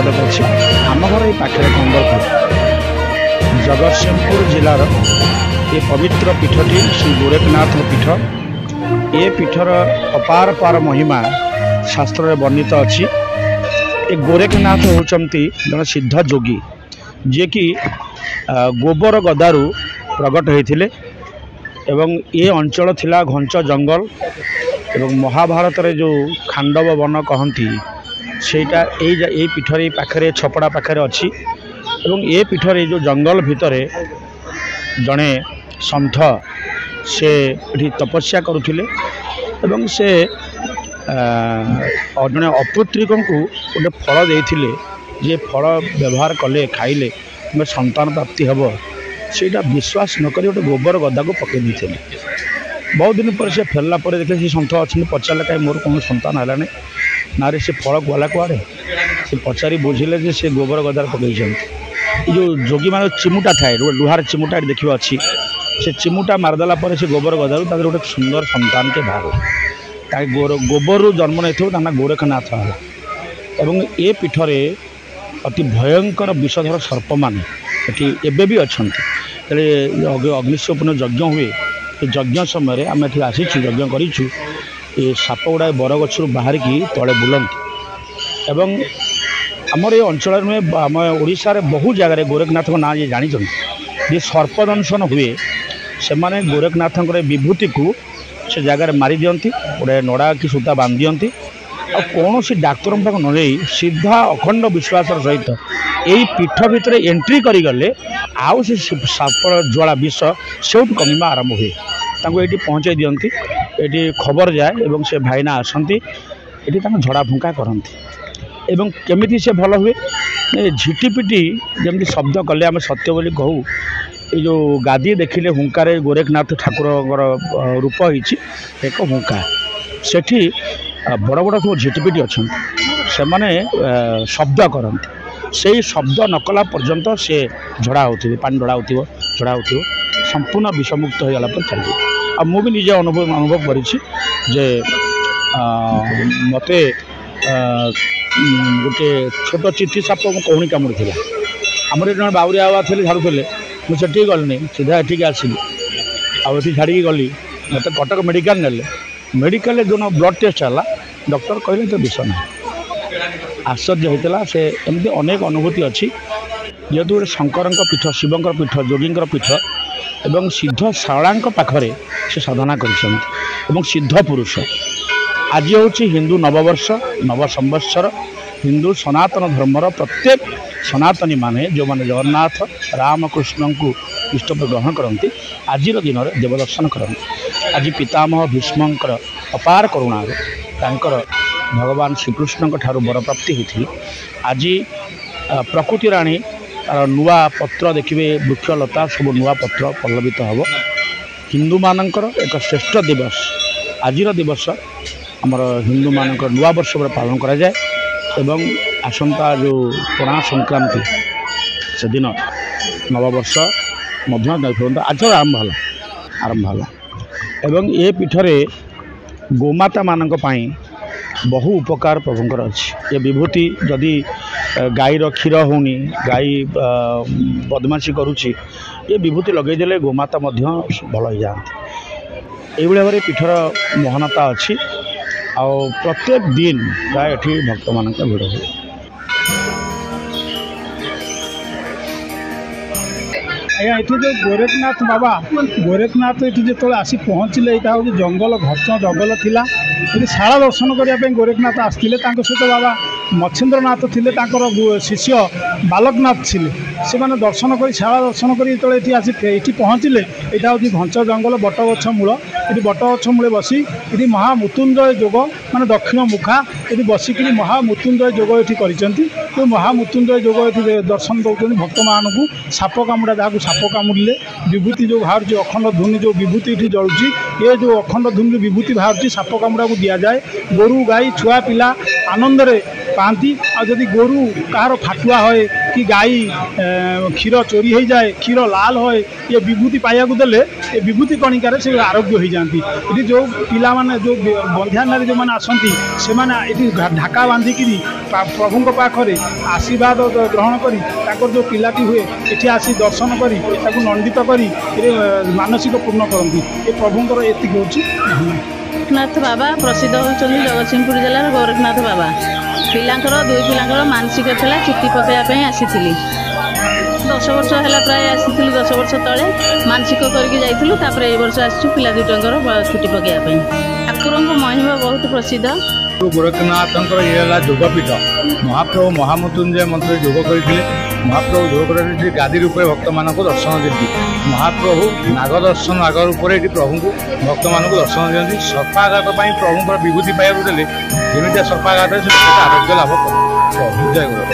स्वागत अच्छी आम घर ये पाखे कंदरपुर जगतसिंहपुर जिलार ये पवित्र पीठटी श्री गोरखनाथ पीठ। ये पीठर अपार पार महिमा शास्त्र में वर्णित अच्छी। ये गोरखनाथ होचंती जन सिद्ध जोगी जे कि गोबर गदारू प्रगट होते एवं ये अंचल थिला घंच जंगल एवं महाभारत रे जो खांडव वन कहती सेटा यही पीठर पाखे छपड़ा पाखे अच्छी। एवं ये पीठर जो जंगल भितर जड़े सन्थ से तपस्या करुले एवं से जड़े अपुत्रिक को गोटे फल देते जे फल व्यवहार कले खाइले संतान प्राप्ति हम सेटा विश्वास नक गोटे गोबर गदा को पकई देते। बहुत दिन पर से फेरला पर देखे से सन्थ अच्छे पचारे कहीं मोर कौन संतान है ना रे से फल गला कुआड़े से पचारि बुझिले जे से गोबर गदार पकई जो जोगी मान चिमुटा थाए लुहार चिमुटा देखा अच्छी से चिमुटा मारदेला पर से गोबर गदारू गोटे सुंदर संतान के बाहर गोबर जन्म नहीं थे गोरखनाथ है। एवं ये पीठरे अति भयंकर विषधर सर्प मान एबे भी अच्छा अग्निशोपन यज्ञ हुए यज्ञ समय आम ये आसीचु यज्ञ करूँ ये साप गुड़ा बरगछ बाहर की तले बुलती एवं आमर ये अंचल में आम ओडिशा रे बहु जगह गोरखनाथ ना ये जानी जे सर्पदंशन हुए से माने गोरखनाथ विभूति को से जगह मारी दियंती गोटे नड़ा कि सूता बांध दियंती और कौन सी डाक्तर पाक न सीधा अखंड विश्वास सहित यही पीठ भितर एंट्री करीगले आउ से साप ज्वाला विष से कमिमा आरंभ हुए ये पहुँचाई दियंती ये खबर जाए एवं से भाईना आसती ये झड़ा फुंका करती एवं केमिति से भल हुए झिटिपिटी जमी शब्द कले आम सत्य बोली कहू ये जो गादी देखिले हुंकार गोरखनाथ ठाकुर रूप होती एक हुंका सेठी बड़ बड़ सब झिटिपिटी अच्छा से माने शब्द करती से शब्द नकला पर्यंत से झड़ा होती पानी ढड़ा झड़ा हो संपूर्ण विषमुक्त हो गला चलिए। आ मु भी निजे अनुभव करी मते गोटे छोट चिट्ठी साप कौणी कामुड़ी आमर जन बाबुरिया बाबा थे झाड़ूले मुझे गलनी सीधा ये आसली आठी छाड़ी गली मत कटक मेडिकल ने मेडिकल जो ब्लड टेस्ट है डॉक्टर कहले तो विष ना आश्चर्य होता से एमती अनेक अनुभूति अच्छी जेहेतु गोटे शंकर पीठ शिवंकर पीठ जोगींकर पीठ एवं सिद्ध शाला पाखरे से साधना कर सिद्ध पुरुष आज हूँ हिंदू नववर्ष नव संवत्सर हिंदू सनातन धर्मर प्रत्येक सनातनी माने जो माने जगन्नाथ रामकृष्ण को इष्ट ग्रहण करती आज दिन में देवदर्शन करती आज पितामह भीष्मंकर अपार करुणार भगवान श्रीकृष्ण ठारू वर प्राप्ति होती आज प्रकृति राणी तार नुआ पत्र देखिए वृक्षलता सब नुआ पत्र पल्लवित हम हिंदू मानकर एक श्रेष्ठ दिवस आज दिवस आमर हिंदू मानक नुआ वर्ष पालन करा जाए एवं आसंता जो पणा संक्रांति से दिन नववर्ष आज आरंभ है एवं ये पीठरे गोमाता मानक पाई बहु उपकार प्रभुंकर अच्छी ये विभूति जदि गाईर क्षीर होनी गाई बदमाशी करुच्ची ये विभूति लगेदेले गोमाता भल हो जाती ये भाव में पीठर महानता अच्छी आ प्रत्येक दिन प्राय ये भक्त मान भिड़ हुए। आज्ञा ये जो गोरखनाथ बाबा गोरखनाथ ये जो आसी पहुँचले यहाँ हूँ जंगल घच जंगल थिला ये शाला दर्शन करने गोरखनाथ आसते सहित बाबा मच्छेन्द्रनाथ थे शिष्य बालकनाथ थे से मैंने दर्शन कर शाला दर्शन कर पहुँचले यहाँ हूँ घंच जंगल बटगछ मूल ये बटगछ मूले बसी ये महामृत्युंजय जोग माने दक्षिण मुखा ये बसिक महामृत्युंजय जोग ये कर महामृत्युंजय जोग ये दर्शन दौरान भक्त मान को साप कामुड़ा जहाँ साप कामुड़े विभूति जो बाहर अखंड धुनी जो विभूति ये जलुची ये जो अखंड धुनी विभूति बाहर साप कामुड़ा को दि जाए गोरु गाई छुआ पिला आनंद पाती आदि गोरु कहार फाटुआ हुए कि गाई क्षीर चोरी हो जाए क्षीर लाल होए ये विभूति पाइबा देले ये विभूति कणिकार से आरोग्य हो जाती ये जो पिला माने जो बंध्यान जो मैंने आसती से ढाका बांधिकी प्रभु पाखे आशीर्वाद ग्रहण कर जो पिलाटी हुए ये आसी दर्शन कर नंदित कर मानसिक पूर्ण करती ये प्रभुंर एति हूँ गोरखनाथ बाबा प्रसिद्ध होती जगतसिंहपुर जिलार गोरखनाथ बाबा पिलांकर दुई पिलांकर मानसिक था चुट्टी पकड़ापी आसी 10 वर्ष है प्राय आसी 10 वर्ष तले मानसिक करके जाइलु ए वर्ष आसु पिला दुईटर चुट्टी पकड़ापी ठाकुर महिमा बहुत प्रसिद्ध गोरखनाथ ये योगपीठ महाप्रभु महामृत्युंजय मंत्र योग करते महाप्रभु योग कर गादी रूप भक्त मान दर्शन देती महाप्रभु नाग दर्शन नाग रूप ये प्रभु को भक्त मान दर्शन दिखती सर्पाघात प्रभु विभूति पाइबा देले जमी सर्पाघात आरोग्य लाभ कर जय गुरु